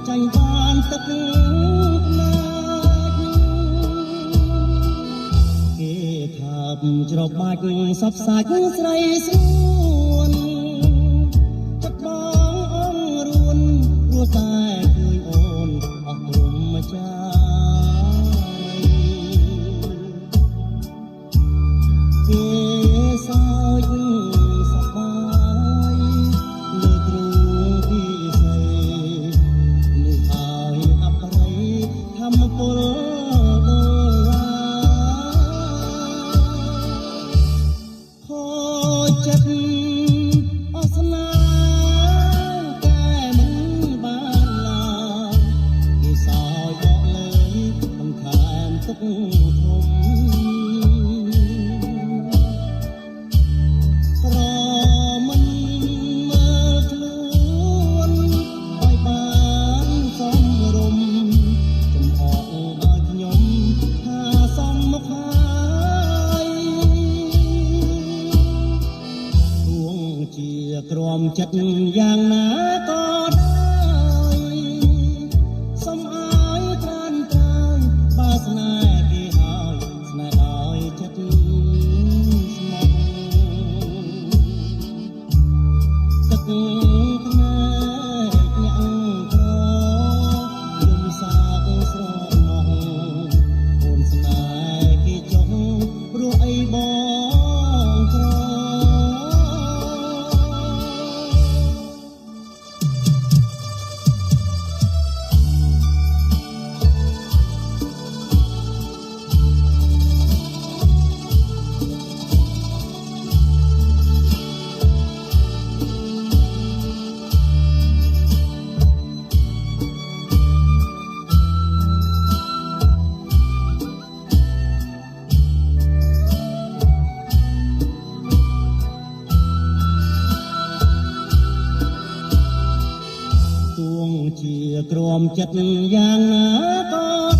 ចាញ់បានទឹកណាគេថាច្របាច់សពសាច់ស្រីស្រួនចិត្តបងអងរួនព្រោះតែឃើញអូនអស់ព្រមចាគេសើចសប្បាយលើទ្រូងពីស្រីនេះហើយអបរិយធម្មពលចិត្តអស្នាកែមិនបានឡើយគេសោយបកលើយមិនខែមទុកធំប្រមិនមើលខ្លួនឲ្យបានសមរម្យចំអកឲ្យខ្ញុំថាសមមកហើយជាក្រមចិត្តយ៉ាងណាក៏ដោយសុំឲ្យត្រានត្រើយបើស្នេហ៍គេហើយស្នេហ៍ដោយចិត្តស្មោះទឹកភ្នែកញាក់ក្រយំសាកស្រណោះអូនស្នេហ៍គេចុះព្រោះអីបងក្រជាក្រមចិត្តយ៉ាងណាក៏